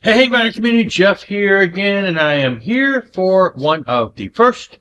Hey, Minor Community, Jeff here again, and I am here for one of the first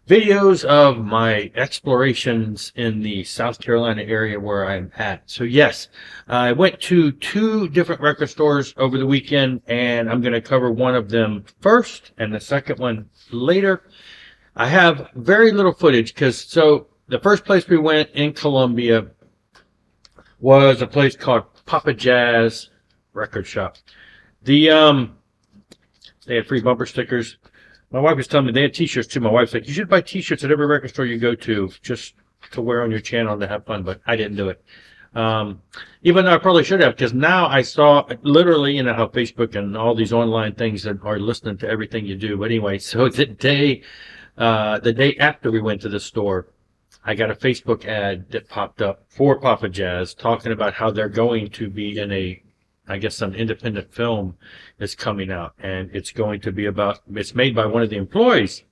videos of my explorations in the South Carolina area where I'm at. So yes, I went to two different record stores over the weekend, and I'm going to cover one of them first and the second one later. I have very little footage because the first place we went in Columbia was a place called Papa Jazz Record Shop. They had free bumper stickers. My wife was telling me they had t-shirts too. My wife's like, you should buy t-shirts at every record store you go to just to wear on your channel and to have fun, but I didn't do it. Even though I probably should have, because now I saw literally, how Facebook and all these online things that are listening to everything you do. But anyway, so the day after we went to the store, I got a Facebook ad that popped up for Papa Jazz talking about how they're going to be in some independent film is coming out, and it's made by one of the employees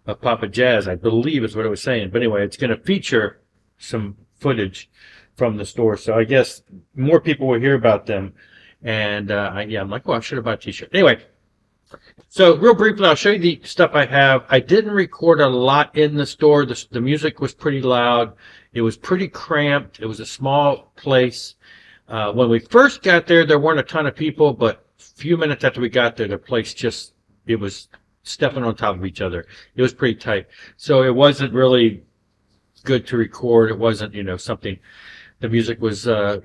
of Papa Jazz, I believe is what it was saying. But anyway, it's going to feature some footage from the store. So I guess more people will hear about them. And I'm like, I should have bought a t-shirt. Anyway, so real briefly, I'll show you the stuff I have. I didn't record a lot in the store. The music was pretty loud. It was pretty cramped. It was a small place. When we first got there weren't a ton of people, but a few minutes after we got there, the place it was stepping on top of each other. It was pretty tight. So it wasn't really good to record. It wasn't, something. The music was, I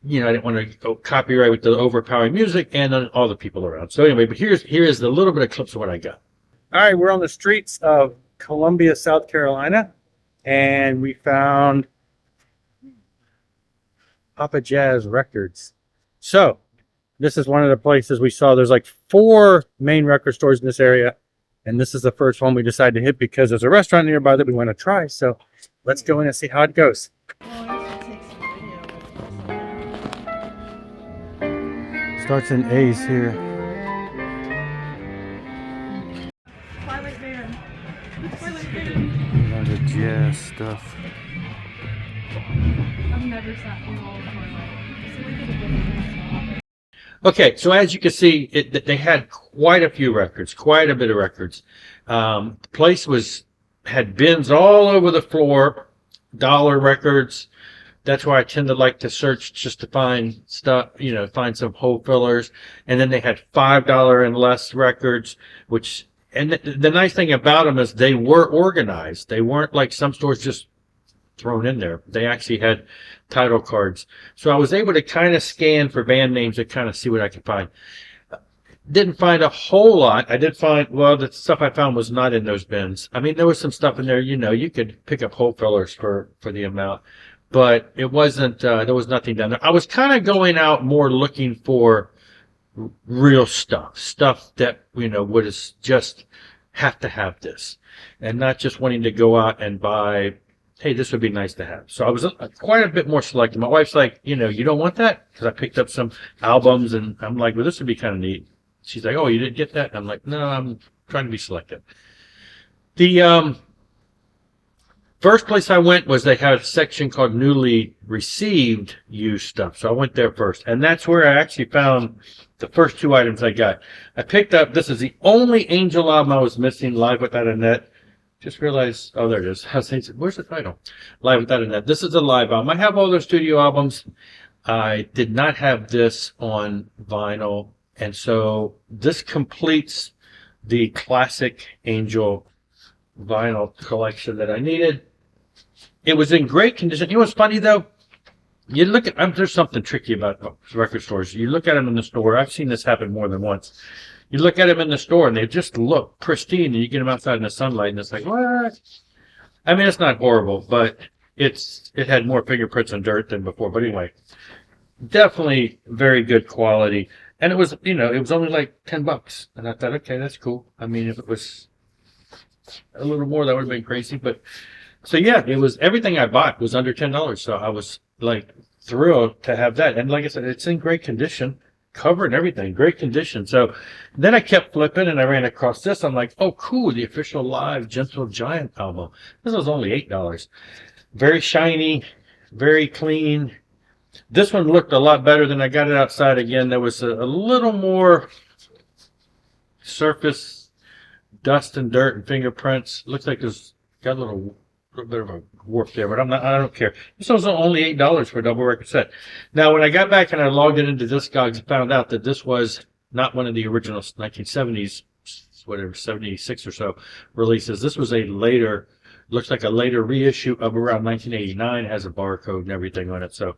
didn't want to go copyright with the overpowering music and all the people around. So anyway, but here is the little bit of clips of what I got. All right, we're on the streets of Columbia, South Carolina, and we found Papa Jazz Records. So this is one of the places we saw. There's like 4 main record stores in this area, and this is the first one we decided to hit because there's a restaurant nearby that we want to try. So let's go in and see how it goes. Starts in A's here. Twilight Band. Twilight Band. A lot of jazz stuff. I've never sat through all of Twilight. Okay, so as you can see, they had quite a few records, quite a bit of records. The place had bins all over the floor, dollar records. That's why I tend to like to search just to find stuff, find some hole fillers. And then they had $5 and less records, and the nice thing about them is they were organized. They weren't like some stores just thrown in there. They actually had title cards. So I was able to kind of scan for band names to kind of see what I could find. Didn't find a whole lot. I did find, the stuff I found was not in those bins. I mean, there was some stuff in there, you could pick up hole fillers for the amount. But it wasn't, there was nothing down there. I was kind of going out more looking for real stuff that, would just have to have this. And not just wanting to go out and buy, hey, this would be nice to have. So I was quite a bit more selective. My wife's like, you don't want that? Because I picked up some albums, and I'm like, well, this would be kind of neat. She's like, oh, you didn't get that? And I'm like, no, I'm trying to be selective. The first place I went was they had a section called newly received used stuff. So I went there first. And that's where I actually found the first 2 items I got. I picked up, this is the only Angel album I was missing, Live Without a Net. Just realized, oh, there it is. Where's the title? Live Without a Net. This is a live album. I have all their studio albums. I did not have this on vinyl. And so this completes the classic Angel vinyl collection that I needed. It was in great condition. You know what's funny, though? You look at, there's something tricky about record stores. You look at them in the store. I've seen this happen more than once. You look at them in the store, and they just look pristine, and you get them outside in the sunlight, and it's like, what? I mean, it's not horrible, but it had more fingerprints and dirt than before. But anyway, definitely very good quality. And it was, it was only like $10. And I thought, okay, that's cool. I mean, if it was a little more, that would have been crazy. But so yeah, everything I bought was under $10. So I was like thrilled to have that. And like I said, it's in great condition. Cover and everything, great condition. So then I kept flipping, and I ran across this. I'm like, oh, cool, the official live Gentle Giant album. This was only $8. Very shiny, very clean. This one looked a lot better than I got it outside again. There was a little more surface dust and dirt and fingerprints. Looks like there's got a little bit of a warp there, but I don't care. This was only $8 for a double record set. Now, when I got back and I logged it into Discogs, I found out that this was not one of the original 1970s, whatever, 76 or so releases. This was a later, looks like a later reissue of around 1989. It has a barcode and everything on it. So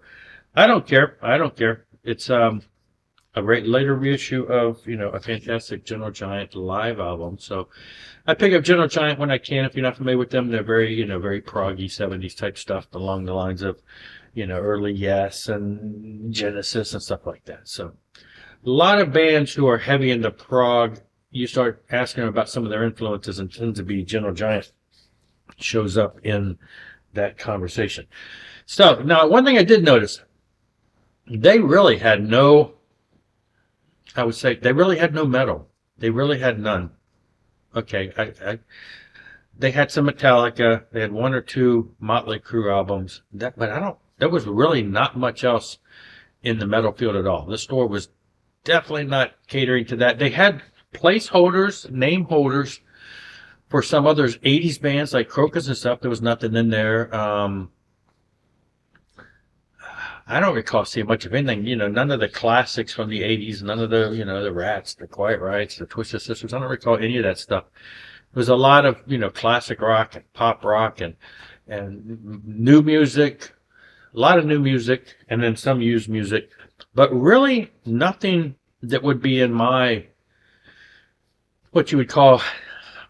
I don't care. I don't care. It's a later reissue of, a fantastic Gentle Giant live album. So I pick up Gentle Giant when I can. If you're not familiar with them, they're very, very proggy 70s type stuff along the lines of, early Yes and Genesis and stuff like that. So a lot of bands who are heavy into prog, you start asking them about some of their influences, and tends to be Gentle Giant shows up in that conversation. So now, one thing I did notice, they really had no, I would say, they really had no metal. They really had none. Okay, they had some Metallica. They had one or two Motley Crue albums. There was really not much else in the metal field at all. The store was definitely not catering to that. They had placeholders, name holders for some others 80s bands like Crocus and stuff. There was nothing in there. I don't recall seeing much of anything, none of the classics from the 80s, none of the, the Rats, the Quiet Rights, the Twisted Sisters. I don't recall any of that stuff. There was a lot of, classic rock and pop rock and new music, a lot of new music, and then some used music, but really nothing that would be in what you would call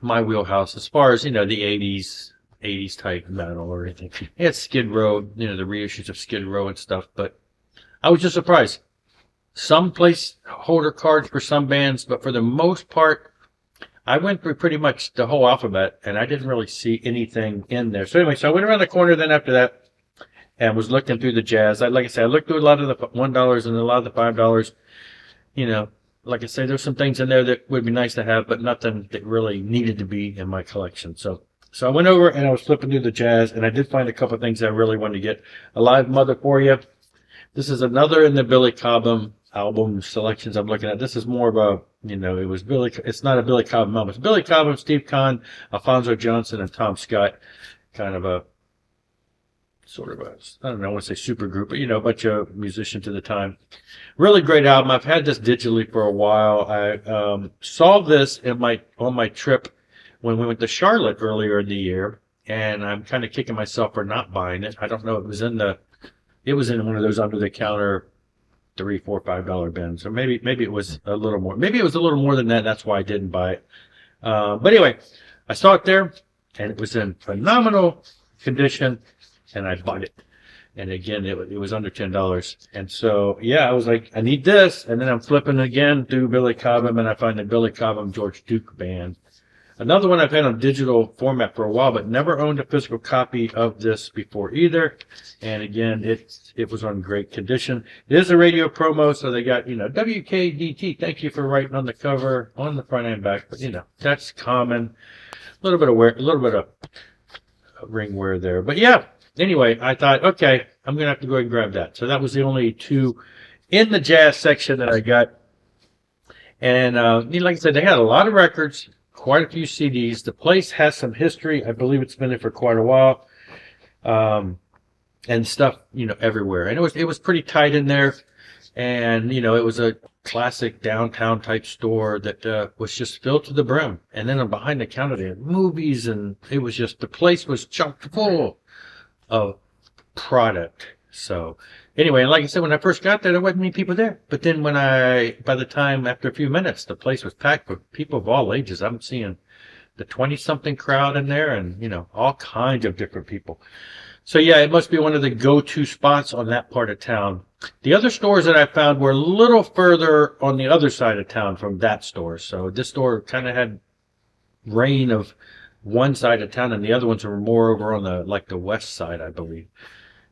my wheelhouse as far as, the 80s type metal or anything. It had Skid Row, the reissues of Skid Row and stuff, but I was just surprised. Some placeholder cards for some bands, but for the most part, I went through pretty much the whole alphabet and I didn't really see anything in there. So anyway, I went around the corner then after that and was looking through the jazz. Like I said, I looked through a lot of the $1 and a lot of the $5. Like I say, there's some things in there that would be nice to have, but nothing that really needed to be in my collection. So I went over and I was flipping through the jazz, and I did find a couple of things I really wanted to get. A Live Mother for You. This is another in the Billy Cobham album selections I'm looking at. This is more of a, it's not a Billy Cobham album. It's Billy Cobham, Steve Kahn, Alfonso Johnson, and Tom Scott. Kind of a, sort of a, I don't know, I want to say super group, but, a bunch of musicians at the time. Really great album. I've had this digitally for a while. I saw this on my trip when we went to Charlotte earlier in the year, and I'm kind of kicking myself for not buying it. I don't know. It was in one of those under the counter $3, $4, $5 bins, or maybe it was a little more. Maybe it was a little more than that. That's why I didn't buy it. But anyway, I saw it there, and it was in phenomenal condition, and I bought it. And again, it was under $10. And so, yeah, I was like, I need this. And then I'm flipping again through Billy Cobham, and I find the Billy Cobham George Duke Band. Another one I've had on digital format for a while, but never owned a physical copy of this before either. And again, it was on great condition. It is a radio promo, so they got, WKDT, thank you for writing on the cover, on the front and back. But, that's common. A little bit of ring wear there. But yeah, anyway, I thought, okay, I'm going to have to go ahead and grab that. So that was the only two in the jazz section that I got. And like I said, they had a lot of records. Quite a few CDs. The place has some history. I believe it's been there for quite a while. And stuff, everywhere. And it was pretty tight in there. And, it was a classic downtown type store that was just filled to the brim. And then behind the counter, they had movies, and it was just, the place was chock full of product. So anyway, like I said, when I first got there wasn't many people there. But then by the time, after a few minutes, the place was packed with people of all ages. I'm seeing the 20-something crowd in there and, all kinds of different people. So yeah, it must be one of the go-to spots on that part of town. The other stores that I found were a little further on the other side of town from that store. So this store kind of had reign of one side of town, and the other ones were more over on the west side, I believe.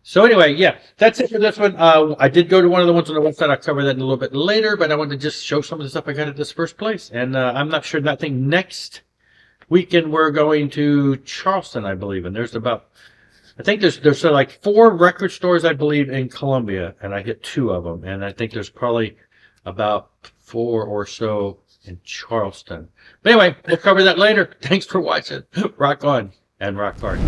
So anyway, yeah, that's it for this one. I did go to one of the ones on the west side. I'll cover that in a little bit later, but I wanted to just show some of the stuff I got at this first place. And I'm not sure, I think next weekend we're going to Charleston, I believe, and there's about I think there's like 4 record stores, I believe, in Columbia, and I hit 2 of them. And I think there's probably about 4 or so in Charleston. But anyway, we'll cover that later. Thanks for watching. Rock on and rock hard.